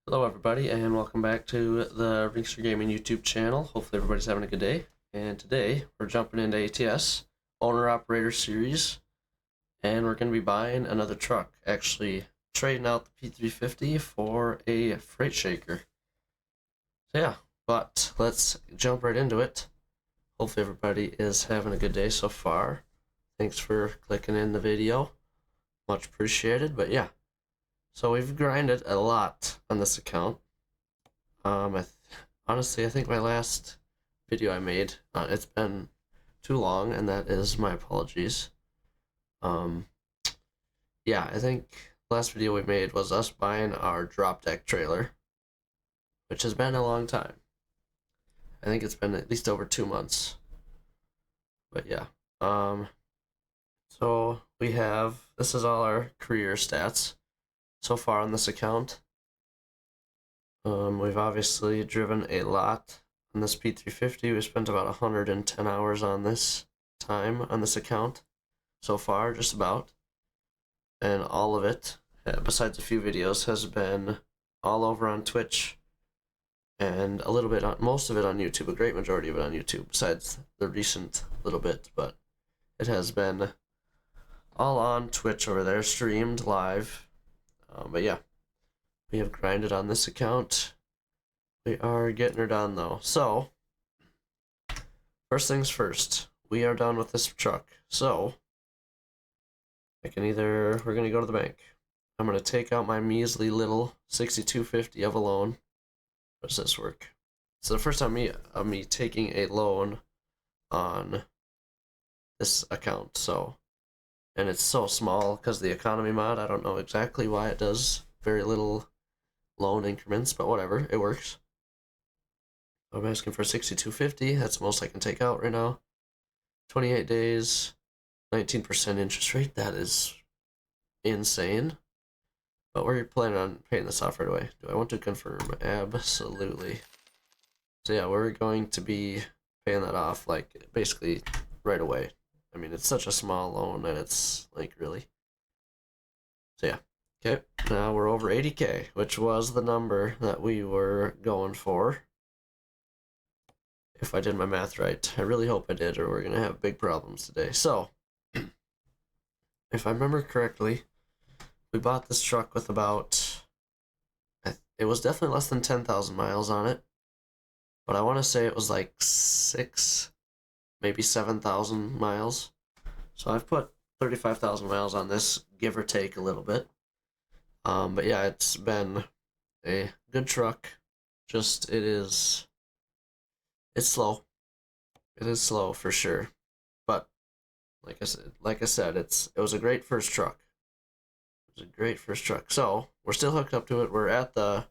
Hello everybody and welcome back to the Ringster Gaming YouTube channel. Hopefully everybody's having a good day. And today we're jumping into ATS, Owner Operator Series, and we're going to be buying another truck. Actually trading out the P350 for a freight shaker. So yeah, but let's jump right into it. Hopefully everybody is having a good day so far. Thanks for clicking in the video. Much appreciated, but yeah. So we've grinded a lot on this account. Honestly, I think my last video I made, it's been too long, and that is my apologies. Yeah, I think the last video we made was us buying our drop deck trailer, which has been a long time. I think it's been at least over 2 months. But yeah, so we have, this is all our career stats so far on this account. We've obviously driven a lot on this P350. We spent about 110 hours on this time on this account so far, just about. And all of it, besides a few videos, has been all over on Twitch and a little bit on, most of it on YouTube, a great majority of it on YouTube, besides the recent little bit, but it has been all on Twitch over there, streamed live. But yeah, we have grinded on this account. We are getting her done though. So, first things first, we are done with this truck. So, we're gonna go to the bank. I'm gonna take out my measly little 6250 of a loan. How does this work? It's the first time of me taking a loan on this account, so, and it's so small because the economy mod. I don't know exactly why it does very little loan increments, but whatever, it works. I'm asking for 6250. That's the most I can take out right now. 28 days, 19% interest rate. That is insane. But we're planning on paying this off right away. Do I want to confirm? Absolutely. So yeah, we're going to be paying that off like basically right away. I mean, it's such a small loan that it's like really. So yeah. Okay, now we're over 80K, which was the number that we were going for. If I did my math right. I really hope I did, or we're going to have big problems today. So, if I remember correctly, we bought this truck with about, it was definitely less than 10,000 miles on it, but I want to say it was like 6, maybe 7,000 miles. So I've put 35,000 miles on this, give or take a little bit. But yeah, it's been a good truck. Just, it's slow. It is slow for sure. But like I said, it was a great first truck. It was a great first truck. So we're still hooked up to it. We're at the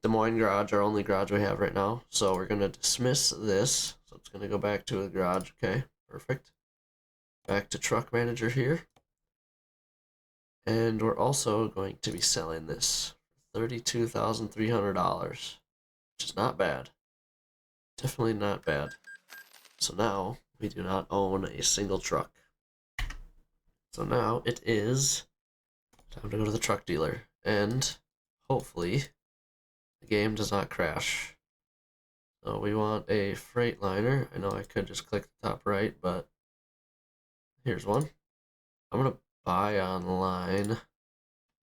Des Moines garage, our only garage we have right now. So we're gonna dismiss this. So it's gonna go back to the garage. Okay, perfect. Back to truck manager here. And we're also going to be selling this for $32,300, which is not bad. Definitely not bad. So now we do not own a single truck. So now it is time to go to the truck dealer, and hopefully the game does not crash. So we want a Freightliner. I know I could just click the top right, but here's one. I'm gonna buy online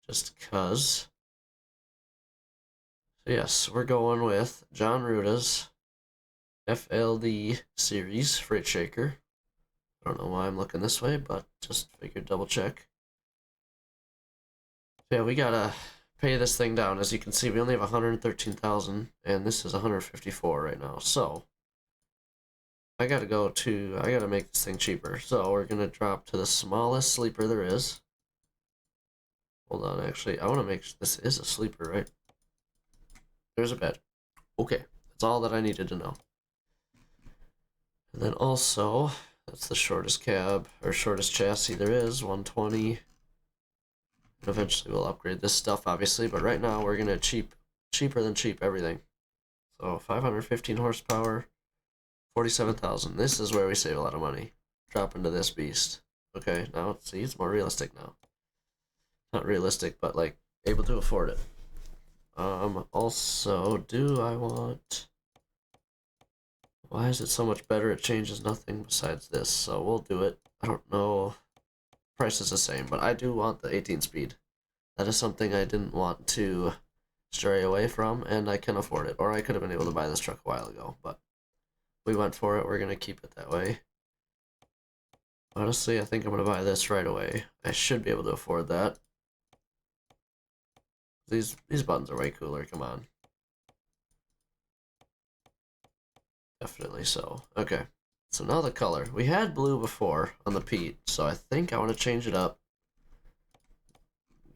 just because. So yes, we're going with Jon Ruda's FLD series freight shaker. I don't know why I'm looking this way, but just figured double check. So yeah, we gotta pay this thing down. As you can see, we only have 113,000, and this is 154 right now. So I gotta make this thing cheaper. So we're gonna drop to the smallest sleeper there is. Hold on, actually, I want to make sure this is a sleeper, right? There's a bed. Okay, that's all that I needed to know. And then also, that's the shortest cab, or shortest chassis there is, 120. And eventually we'll upgrade this stuff, obviously, but right now we're gonna cheaper than cheap everything. So 515 horsepower, 47,000. This is where we save a lot of money. Drop into this beast. Okay, now, see, it's more realistic now. Not realistic, but, like, able to afford it. Also, do I want... Why is it so much better? It changes nothing besides this, so we'll do it. I don't know. Price is the same, but I do want the 18 speed. That is something I didn't want to stray away from, and I can afford it. Or I could have been able to buy this truck a while ago, but we went for it. We're going to keep it that way. Honestly, I think I'm going to buy this right away. I should be able to afford that. These buttons are way cooler, come on. Definitely so. Okay, so now the color. We had blue before on the Pete, so I think I want to change it up.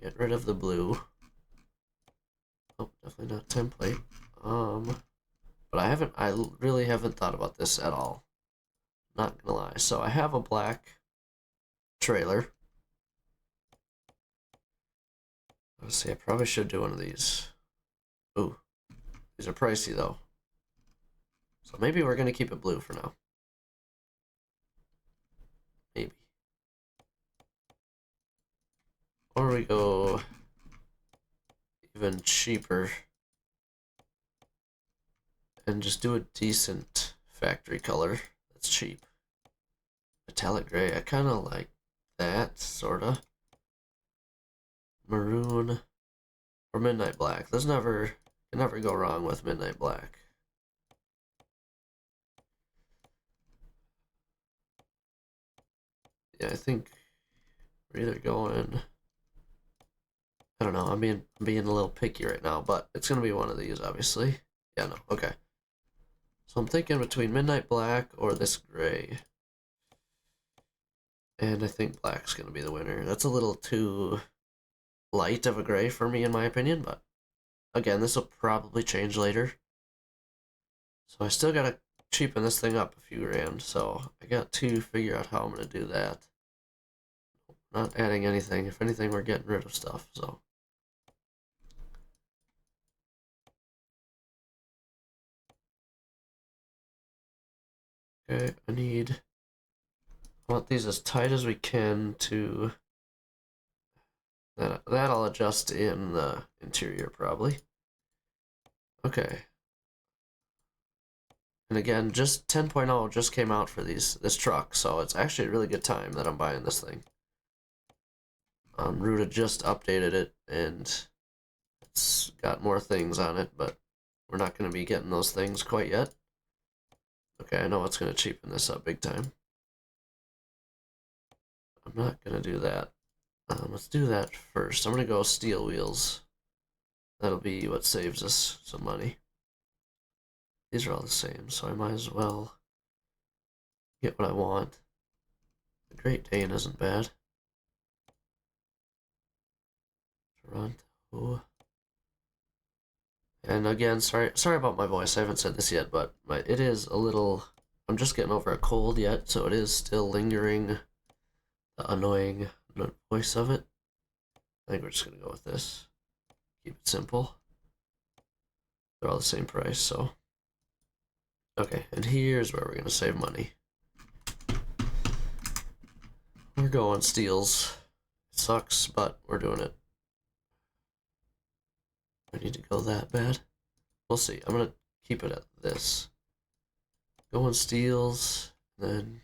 Get rid of the blue. Oh, definitely not template. But I really haven't thought about this at all. Not gonna lie. So I have a black trailer. Let's see, I probably should do one of these. Ooh, these are pricey though. So maybe we're gonna keep it blue for now. Maybe. Or we go even cheaper and just do a decent factory color that's cheap. Metallic gray, I kind of like that, sorta. Maroon or midnight black. There's can never go wrong with midnight black. Yeah, I think we're either going... I don't know, I'm being a little picky right now, but it's gonna be one of these, obviously. Yeah, no, okay. So I'm thinking between midnight black or this gray. And I think black's gonna be the winner. That's a little too light of a gray for me, in my opinion, but again, this will probably change later. So I still gotta cheapen this thing up a few grand, so I got to figure out how I'm gonna do that. Not adding anything. If anything, we're getting rid of stuff, so. Okay, I want these as tight as we can to... That I'll adjust in the interior, probably. Okay. And again, just 10.0 just came out for this truck, so it's actually a really good time that I'm buying this thing. Ruda just updated it, and it's got more things on it, but we're not going to be getting those things quite yet. Okay, I know what's going to cheapen this up big time. I'm not going to do that. Let's do that first. I'm going to go steel wheels. That'll be what saves us some money. These are all the same, so I might as well get what I want. The Great Dane isn't bad. Toronto. And again, sorry about my voice. I haven't said this yet, but it is a little... I'm just getting over a cold yet, so it is still lingering, the annoying voice of it. I think we're just going to go with this. Keep it simple. They're all the same price, so... Okay, and here's where we're going to save money. We're going steels. It sucks, but we're doing it. I need to go that bad. We'll see. I'm going to keep it at this. Going steels, then...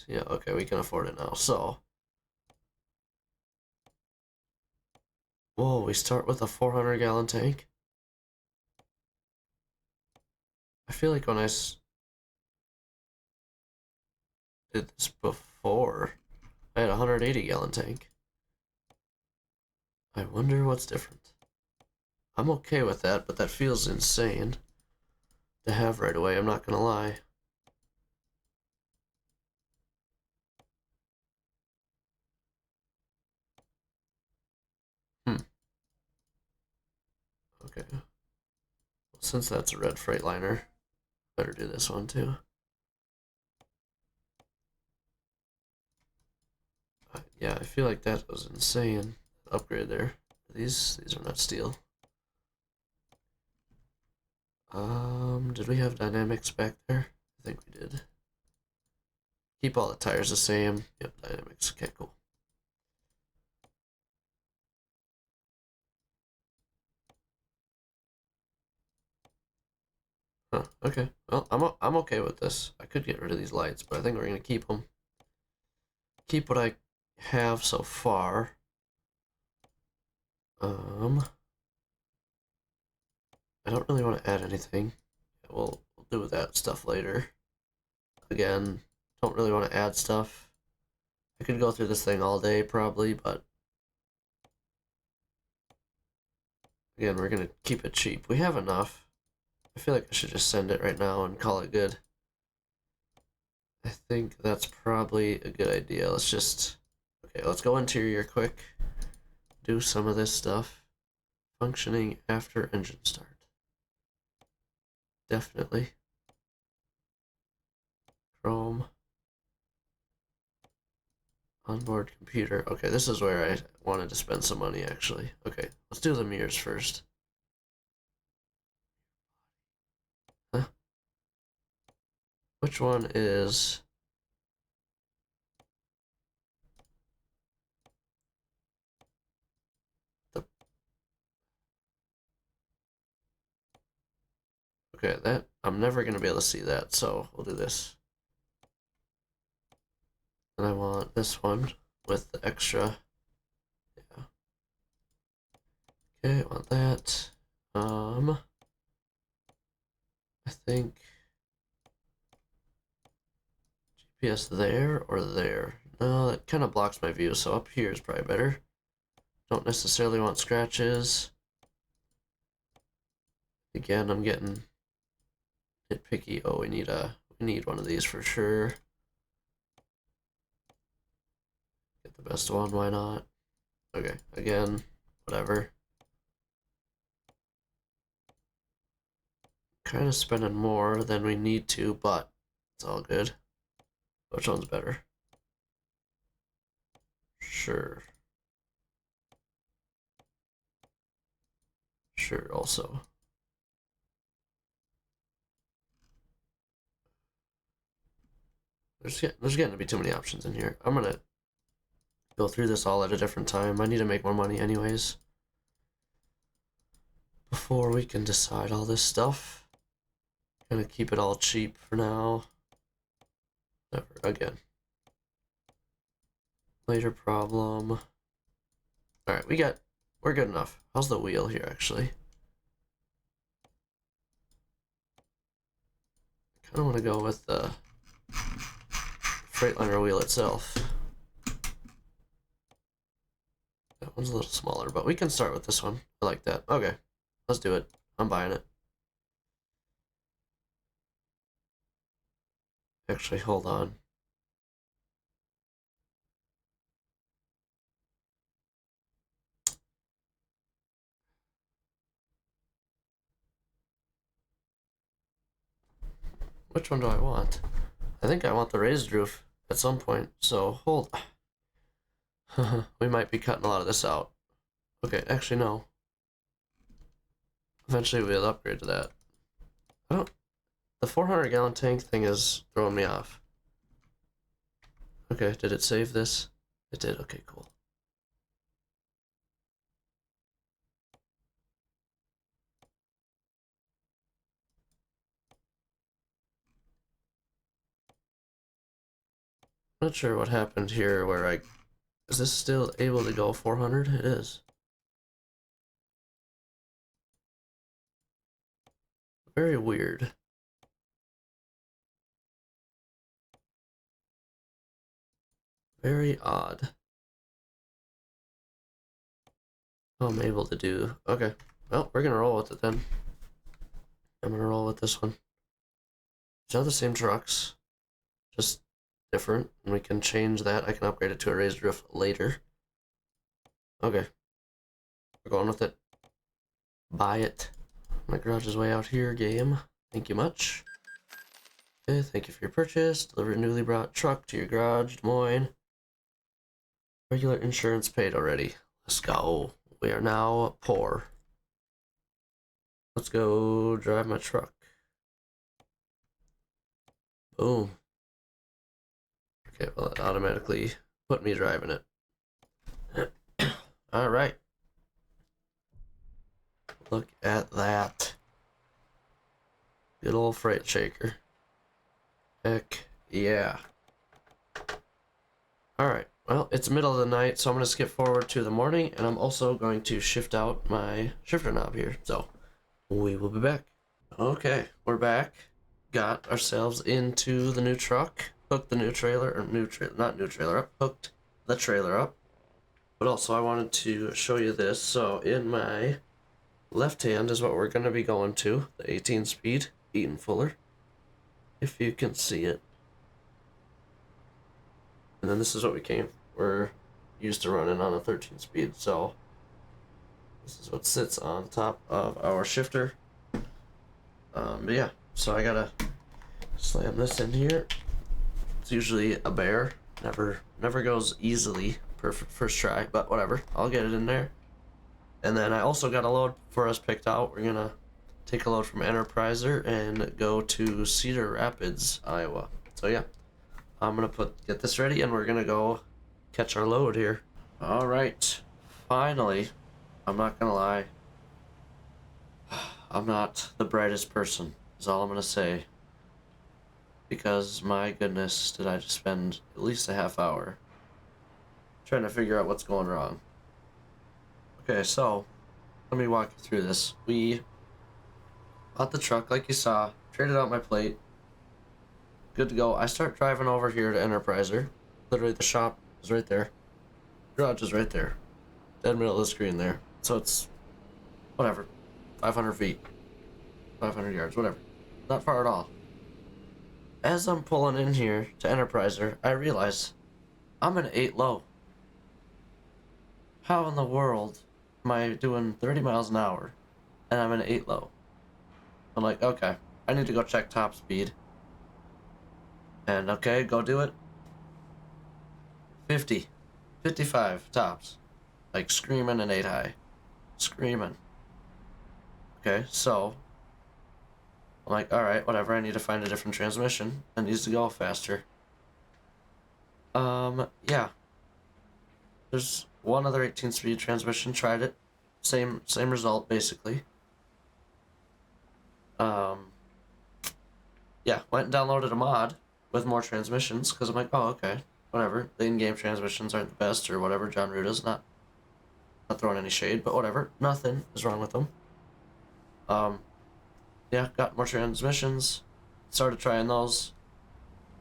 Yeah, okay, we can afford it now, so... Whoa, we start with a 400-gallon tank? I feel like when I did this before, I had a 180-gallon tank. I wonder what's different. I'm okay with that, but that feels insane to have right away, I'm not gonna lie. Okay. Well, since that's a red Freightliner, better do this one too. Yeah, I feel like that was insane. Upgrade there. These are not steel. Did we have dynamics back there? I think we did. Keep all the tires the same. Yep, dynamics. Okay, cool. Huh, okay. Well, I'm okay with this. I could get rid of these lights, but I think we're gonna keep them. Keep what I have so far. I don't really want to add anything. We'll do that stuff later. Again, don't really want to add stuff. I could go through this thing all day probably, but again, we're gonna keep it cheap. We have enough. I feel like I should just send it right now and call it good. I think that's probably a good idea. Okay, let's go interior quick. Do some of this stuff. Functioning after engine start. Definitely. Chrome. Onboard computer. Okay, this is where I wanted to spend some money, actually. Okay, let's do the mirrors first. Huh? Which one is... the... Okay, that... I'm never going to be able to see that, so we'll do this. And I want this one with the extra... Yeah. Okay, I want that. I think... GPS there or there? No, that kind of blocks my view, so up here is probably better. Don't necessarily want scratches. Again, I'm getting nitpicky. Oh, we need one of these for sure. Get the best one, why not? Okay, again, whatever. Kind of spending more than we need to, but it's all good. Which one's better? Sure. Sure, also. There's getting to be too many options in here. I'm gonna go through this all at a different time. I need to make more money anyways. Before we can decide all this stuff. Gonna keep it all cheap for now. Never again. Later problem. Alright, we're good enough. How's the wheel here actually? Kinda wanna go with the Freightliner wheel itself. That one's a little smaller, but we can start with this one. I like that. Okay, let's do it. I'm buying it. Actually, hold on. Which one do I want? I think I want the raised roof at some point, so hold. We might be cutting a lot of this out. Okay, actually, no. Eventually, we'll upgrade to that. I don't. The 400-gallon tank thing is throwing me off. Okay, did it save this? It did. Okay, cool. Not sure what happened here where I... Is this still able to go 400? It is. Very weird. Very odd. I'm able to do... Okay. Well, we're gonna roll with it then. I'm gonna roll with this one. It's not the same trucks. Just different. And we can change that. I can upgrade it to a raised roof later. Okay. We're going with it. Buy it. My garage is way out here, game. Thank you much. Okay, thank you for your purchase. Deliver a newly brought truck to your garage, Des Moines. Regular insurance paid already. Let's go. We are now poor. Let's go drive my truck. Boom. Okay, well, it automatically put me driving it. Alright. Look at that. Good old freight shaker. Heck yeah. Alright, well, it's the middle of the night, so I'm going to skip forward to the morning, and I'm also going to shift out my shifter knob here. So, we will be back. Okay, we're back. Got ourselves into the new truck. Hooked the new trailer, or not new trailer up, hooked the trailer up. But also I wanted to show you this. So in my left hand is what we're going to be going to, the 18 speed, Eaton Fuller, if you can see it. And then this is what we're used to running on a 13 speed. So this is what sits on top of our shifter. But yeah, so I gotta slam this in here. It's usually a bear, never goes easily. Perfect first try, but whatever, I'll get it in there. And then I also got a load for us picked out. We're gonna take a load from Enterpriser and go to Cedar Rapids, Iowa. So yeah, I'm gonna get this ready and we're gonna go catch our load here. All right, finally, I'm not gonna lie, I'm not the brightest person, is all I'm gonna say. Because my goodness, did I just spend at least a half hour trying to figure out what's going wrong. Okay, so let me walk you through this. We bought the truck like you saw, traded out my plate, good to go. I start driving over here to Enterpriser. Literally the shop is right there. Garage is right there. Dead middle of the screen there. So it's whatever, 500 feet, 500 yards, whatever. Not far at all. As I'm pulling in here to Enterpriser, I realize I'm in 8 low. How in the world am I doing 30 miles an hour and I'm in 8 low? I'm like, okay, I need to go check top speed. And okay, go do it. 50, 55 tops. Like screaming and 8 high. Screaming. Okay, so I'm like, alright, whatever, I need to find a different transmission. It needs to go faster. Yeah. There's one other 18-speed transmission, tried it. Same result, basically. Yeah, went and downloaded a mod with more transmissions, because I'm like, oh, okay, whatever. The in-game transmissions aren't the best, or whatever. Jon Ruda's not throwing any shade, but whatever. Nothing is wrong with them. Yeah, got more transmissions, started trying those.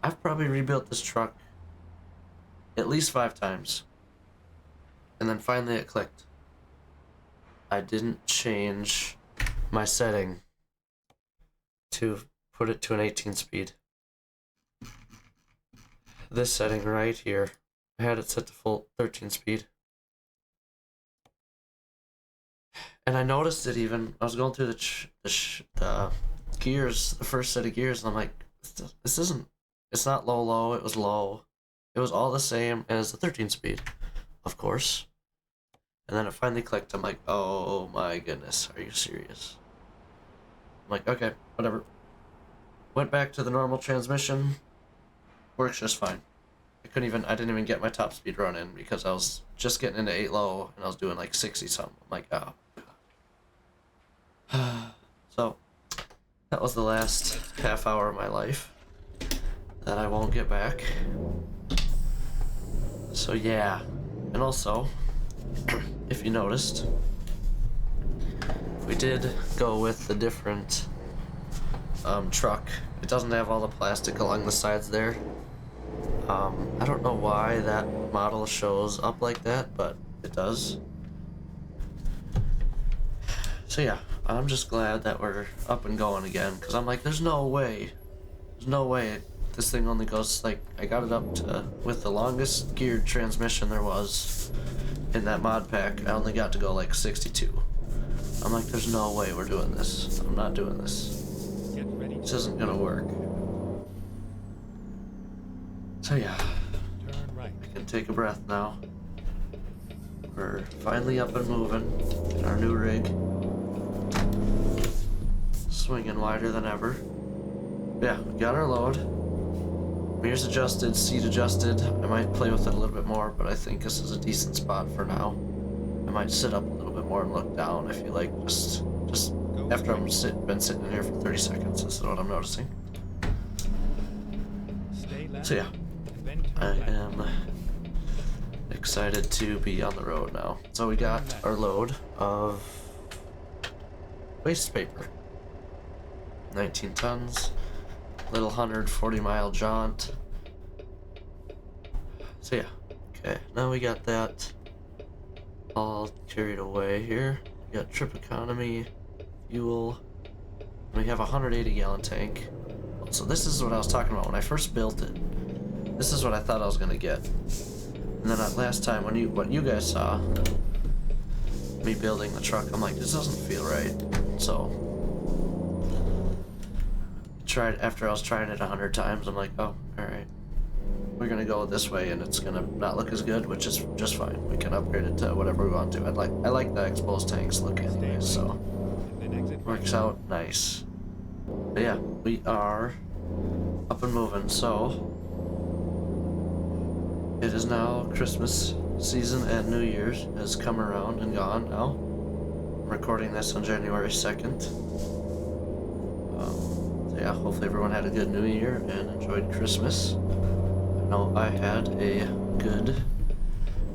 I've probably rebuilt this truck at least 5 times. And then finally it clicked. I didn't change my setting to put it to an 18 speed. This setting right here, I had it set to full 13 speed. And I noticed it even, I was going through the gears, the first set of gears, and I'm like, it's not low, it was low. It was all the same as the 13 speed, of course. And then it finally clicked. I'm like, oh my goodness, are you serious? I'm like, okay, whatever. Went back to the normal transmission. Works just fine. I didn't even get my top speed run in because I was just getting into 8 low and I was doing like 60 something. I'm like, oh. So, that was the last half hour of my life that I won't get back. So yeah, and also, if you noticed, we did go with the different truck. It doesn't have all the plastic along the sides there. I don't know why that model shows up like that, but it does. So yeah, I'm just glad that we're up and going again, because I'm like, there's no way this thing only goes, like, I got it up to, with the longest geared transmission there was in that mod pack, I only got to go like 62. I'm like, there's no way we're doing this. I'm not doing this. This isn't gonna work. So yeah, I can take a breath now. We're finally up and moving in our new rig. Swinging wider than ever. Yeah, we got our load. Mirrors adjusted, seat adjusted. I might play with it a little bit more, but I think this is a decent spot for now. I might sit up a little bit more and look down. I feel like just after been sitting in here for 30 seconds. This is what I'm noticing. So yeah, I am excited to be on the road now. So we got our load of waste paper. 19 tons, little 140-mile jaunt. So yeah, okay, now we got that all carried away here. We got trip economy, fuel, and we have a 180-gallon tank. So this is what I was talking about when I first built it. This is what I thought I was gonna get. And then last time when what you guys saw me building the truck, I'm like, this doesn't feel right. So after I was trying it 100 times, I'm like, oh, alright. We're gonna go this way and it's gonna not look as good, which is just fine. We can upgrade it to whatever we want to. I like the exposed tanks look anyways, so works out nice. But yeah, we are up and moving. So it is now Christmas season and New Year's has come around and gone now. I'm recording this on January 2nd. So yeah, hopefully everyone had a good New Year and enjoyed Christmas. I know I had a good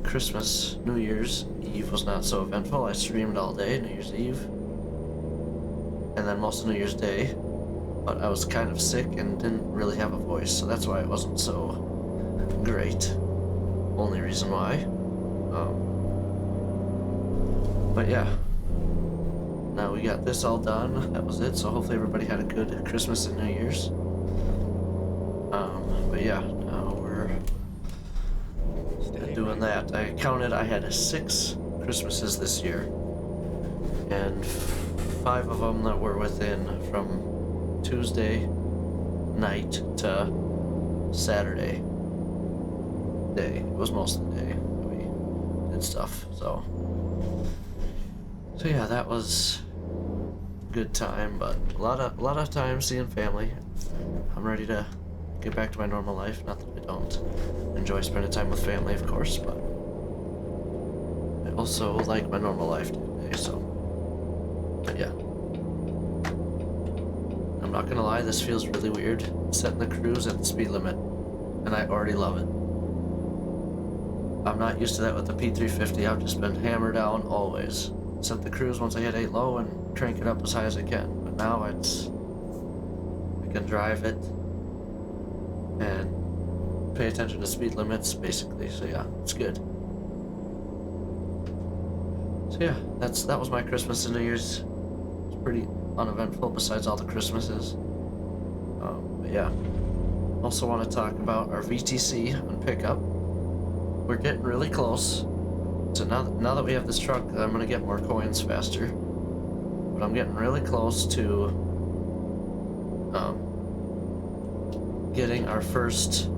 Christmas. New Year's Eve was not so eventful. I streamed all day, New Year's Eve, and then most of New Year's Day, but I was kind of sick and didn't really have a voice, so that's why it wasn't so great. Only reason why. But yeah, now we got this all done. That was it, so hopefully everybody had a good Christmas and New Year's. But yeah, now we're doing that. I counted, I had 6 Christmases this year, and 5 of them that were within from Tuesday night to Saturday day. It was most of the day that we did stuff. So yeah, that was a good time, but a lot of time seeing family. I'm ready to get back to my normal life. Not that I don't enjoy spending time with family, of course, but I also like my normal life today. So, but yeah. I'm not gonna lie, this feels really weird, setting the cruise at the speed limit, and I already love it. I'm not used to that with the P350. I've just been hammer down always. Set the cruise once I hit 8 low and crank it up as high as I can. But now I can drive it and pay attention to speed limits, basically. So yeah, it's good. So yeah, that was my Christmas and New Year's. It's pretty uneventful besides all the Christmases. But yeah, also want to talk about our VTC on pickup. We're getting really close. So now that we have this truck, I'm gonna get more coins faster. But I'm getting really close to getting our first.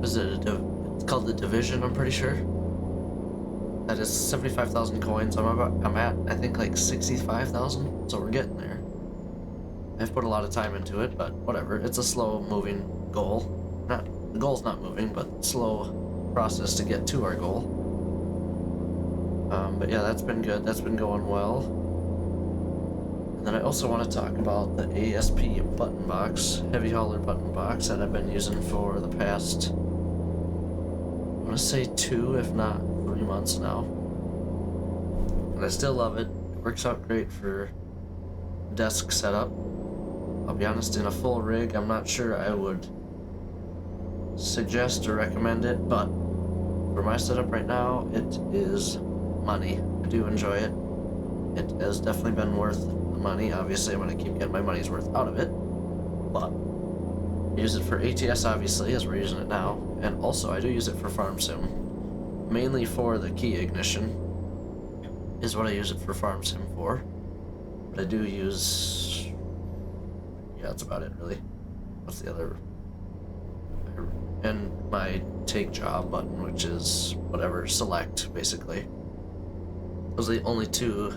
Is it it's called the Division? I'm pretty sure. That is 75,000 coins. I'm at I think like 65,000. So we're getting there. I've put a lot of time into it, but whatever. It's a slow moving goal. The goal's not moving, but slow process to get to our goal. But yeah, that's been good. That's been going well. And then I also want to talk about the ASP button box, heavy hauler button box that I've been using for the past, I want to say 2, if not 3 months now. And I still love it. It works out great for desk setup. I'll be honest, in a full rig, I'm not sure I would suggest or recommend it, but for my setup right now, it is money. I do enjoy it. It has definitely been worth the money. Obviously, I'm going to keep getting my money's worth out of it, but I use it for ATS, obviously, as we're using it now, and also I do use it for farm sim. Mainly for the key ignition is what I use it for farm sim for, but I do use, yeah, that's about it, really. What's the other? And my take job button, which is whatever, select, basically. Those are the only 2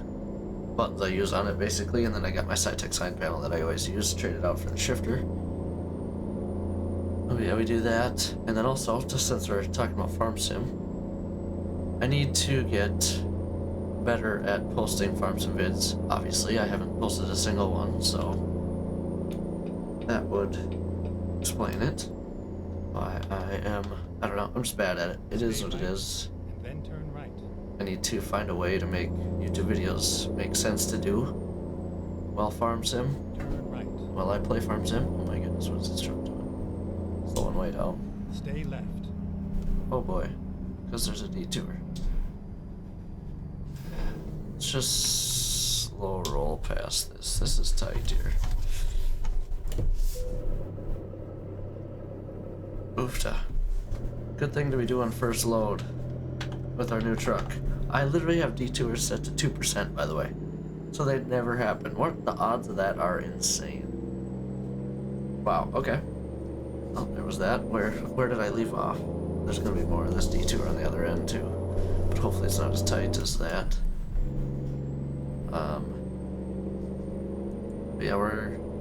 buttons I use on it, basically, and then I got my SciTech side panel that I always use, traded out for the shifter. Oh yeah, we do that. And then also, just since we're talking about farm sim, I need to get better at posting farm sim vids. Obviously, I haven't posted a single one, so that would explain it. I don't know, I'm just bad at it. It is what it is. And then turn right. I need to find a way to make YouTube videos make sense to do while farm sim. Turn right. While I play farm sim. Oh my goodness, what is this truck doing? Slowing way down. Stay left. Oh boy, because there's a detour. Let's just slow roll past this. This is tight here. Oofta. Good thing to be doing first load with our new truck. I literally have detours set to 2%, by the way. So they'd never happen. What the odds of that are insane. Wow, okay. Oh, there was that. Where did I leave off? There's gonna be more of this detour on the other end too. But hopefully it's not as tight as that. But yeah,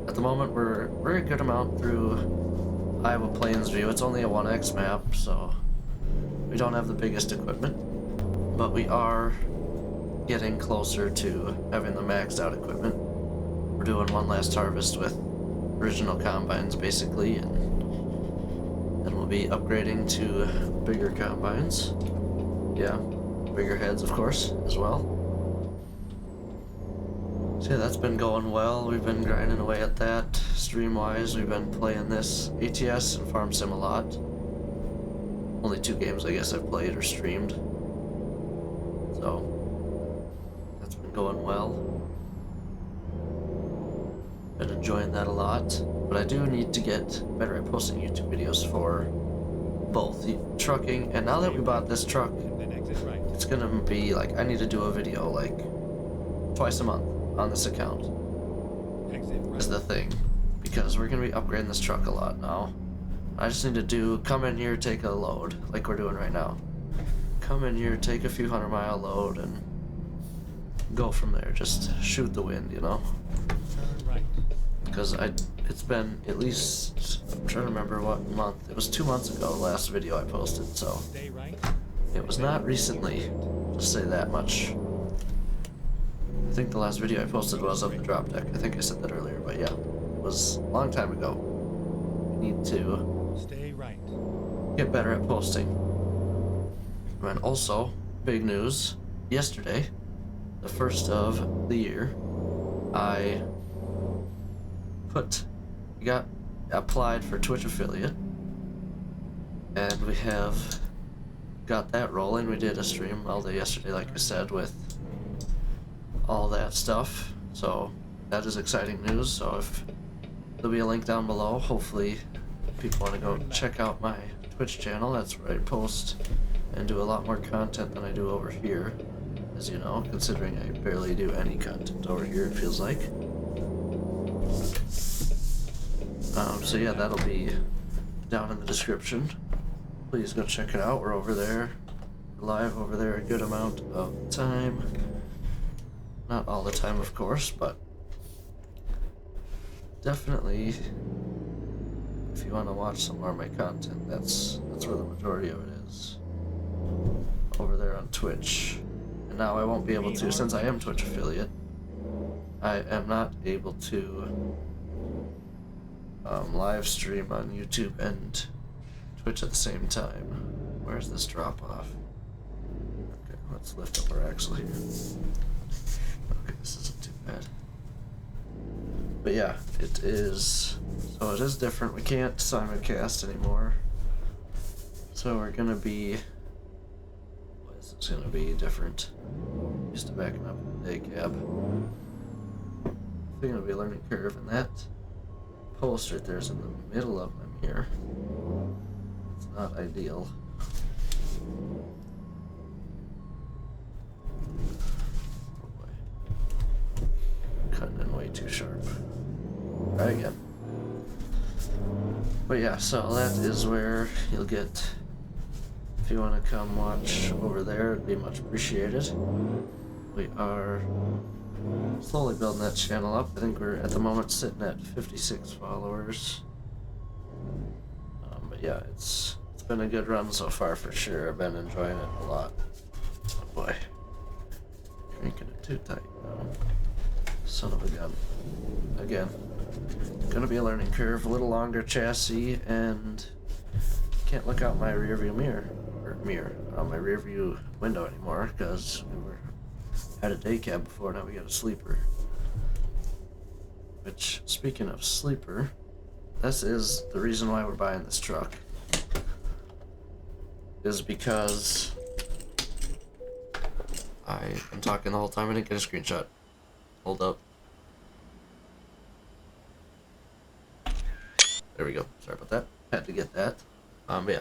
at the moment we're a good amount through Iowa Plains View. It's only a 1x map, so we don't have the biggest equipment, but we are getting closer to having the maxed out equipment. We're doing one last harvest with original combines basically, and then we'll be upgrading to bigger combines. Yeah, bigger heads of course as well. So yeah, that's been going well. We've been grinding away at that. Stream-wise, we've been playing this ATS and Farm Sim a lot. Only 2 games I guess I've played or streamed. So, that's been going well. Been enjoying that a lot. But I do need to get better at posting YouTube videos for both the trucking, and now that we bought this truck, And then exit right. it's gonna be like, I need to do a video like twice a month on this account. Exit right. Is the thing, because we're gonna be upgrading this truck a lot now. I just need to come in here, take a load, like we're doing right now. Come in here, take a few 100-mile load, and go from there. Just shoot the wind, you know? Turn right. Because it's been at least, I'm trying to remember what month. It was 2 months ago, the last video I posted, so Stay right. it was not recently, just say that much. I think the last video I posted was of the drop deck. I think I said that earlier, but yeah, it was a long time ago. We need to Stay right. get better at posting. And also, big news, yesterday, the first of the year, I got applied for Twitch affiliate, and we have got that rolling. We did a stream all day yesterday, like I said, with all that stuff, so that is exciting news. So if there'll be a link down below, hopefully people want to go check out my Twitch channel. That's where I post and do a lot more content than I do over here, as you know, considering I barely do any content over here, it feels like. So yeah, that'll be down in the description. Please go check it out. We're over there, live over there a good amount of time. Not all the time, of course, but definitely if you want to watch some more of my content, that's where the majority of it is. Over there on Twitch. And now I won't be able to, since I am Twitch affiliate, I am not able to live stream on YouTube and Twitch at the same time. Where's this drop off? Okay, let's lift up our axle here. Okay, this isn't too bad. But yeah, it is, so it is different. We can't simulcast anymore. So we're gonna be, what is this gonna be different? Used to backing up in the day cab. I think it'll be a learning curve, and that post right there is in the middle of them here. It's not ideal. Oh boy. Cutting in way too sharp. Try again. But yeah, so that is where you'll get, if you want to come watch over there, it'd be much appreciated. We are slowly building that channel up. I think we're at the moment sitting at 56 followers. But yeah, it's been a good run so far for sure. I've been enjoying it a lot. Oh boy. too tight. No. Son of a gun. Again, gonna be a learning curve. A little longer chassis, and can't look out my rearview my rearview window anymore because we had a day cab before. Now we got a sleeper. Which, speaking of sleeper, this is the reason why we're buying this truck. Is because I am talking the whole time. I didn't get a screenshot. Hold up. There we go. Sorry about that. Had to get that. Yeah.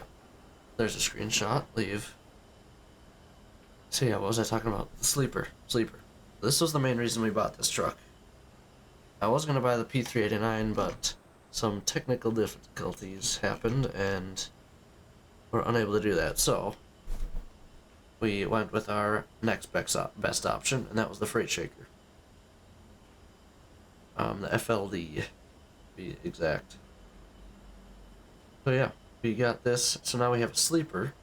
There's a screenshot. Leave. So yeah, what was I talking about? The sleeper. This was the main reason we bought this truck. I was gonna buy the P389, but some technical difficulties happened, and we're unable to do that. So we went with our next best option, and that was the Freight Shaker. The FLD, to be exact. So yeah, we got this. So now we have a sleeper.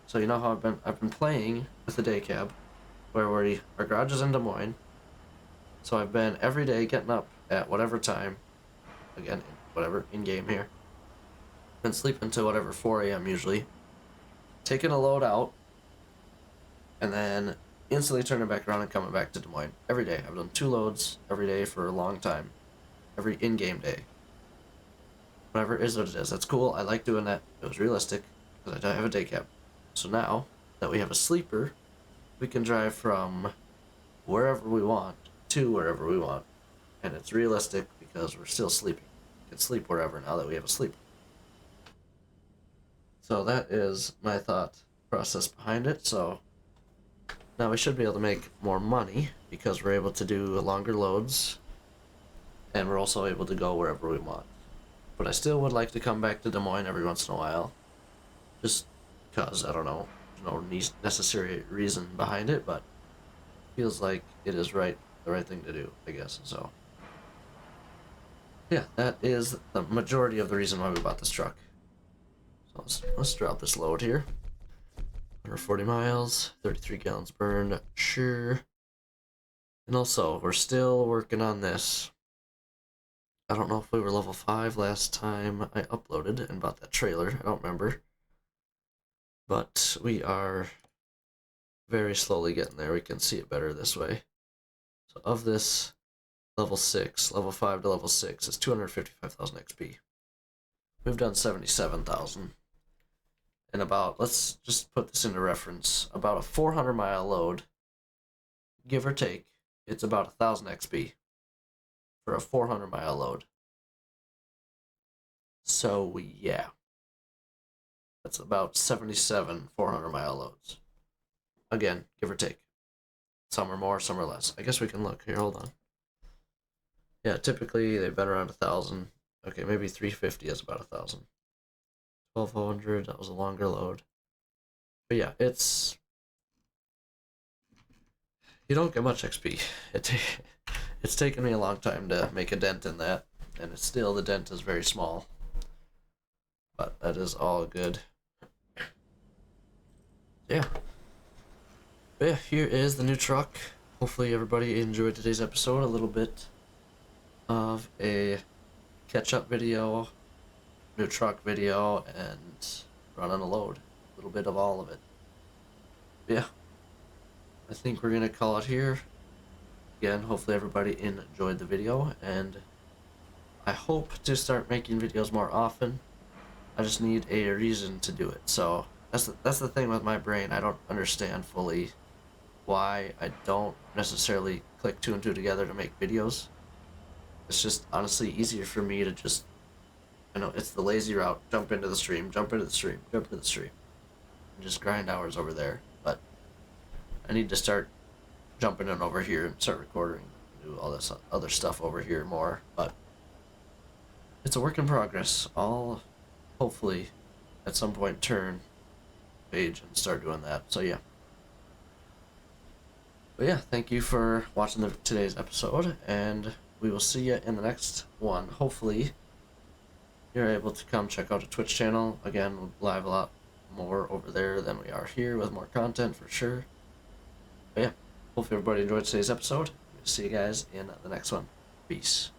So you know how I've been playing with the day cab, where our garage is in Des Moines. So I've been every day getting up at whatever time, again, whatever in game here. Been sleeping till whatever 4 a.m. usually. Taking a load out, and then instantly turning back around and coming back to Des Moines every day. I've done 2 loads every day for a long time, every in-game day. Whatever it is what it is. That's cool. I like doing that. It was realistic because I don't have a day cab. So now that we have a sleeper, we can drive from wherever we want to wherever we want. And it's realistic because we're still sleeping. We can sleep wherever now that we have a sleeper. So that is my thought process behind it. So now we should be able to make more money because we're able to do longer loads, and we're also able to go wherever we want. But I still would like to come back to Des Moines every once in a while, just because, I don't know, there's no necessary reason behind it, but feels like it is the right thing to do, I guess. So yeah, that is the majority of the reason why we bought this truck. So let's drop this load here. 140 miles, 33 gallons burned, sure. And also, we're still working on this. I don't know if we were level 5 last time I uploaded and bought that trailer. I don't remember. But we are very slowly getting there. We can see it better this way. So of this, level 5 to level 6 is 255,000 XP. We've done 77,000. And about, let's just put this into reference, about a 400 mile load, give or take, it's about 1,000 XP for a 400 mile load. So yeah, that's about 77 400 mile loads. Again, give or take. Some are more, some are less. I guess we can look here, hold on. Yeah, typically they've been around 1,000. Okay, maybe 350 is about 1,000. 1,200, that was a longer load. But yeah, you don't get much XP. It's taken me a long time to make a dent in that, and it's still, the dent is very small. But that is all good. Yeah. But yeah, here is the new truck. Hopefully everybody enjoyed today's episode. A little bit of a catch-up video, new truck video, and running a load. A little bit of all of it. But yeah. I think we're going to call it here. Again, hopefully everybody enjoyed the video, and I hope to start making videos more often. I just need a reason to do it. So that's the thing with my brain. I don't understand fully why I don't necessarily click 2 and 2 together to make videos. It's just honestly easier for me to just, it's the lazy route. Jump into the stream, jump into the stream, jump into the stream, and just grind hours over there. But I need to start jumping in over here and start recording, do all this other stuff over here more. But it's a work in progress. I'll hopefully at some point turn page and start doing that. So yeah. But yeah, thank you for watching today's episode, and we will see you in the next one. Hopefully you're able to come check out a Twitch channel. Again, we're live a lot more over there than we are here with more content for sure. But yeah, Hopefully everybody enjoyed today's episode. See you guys in the next one. Peace.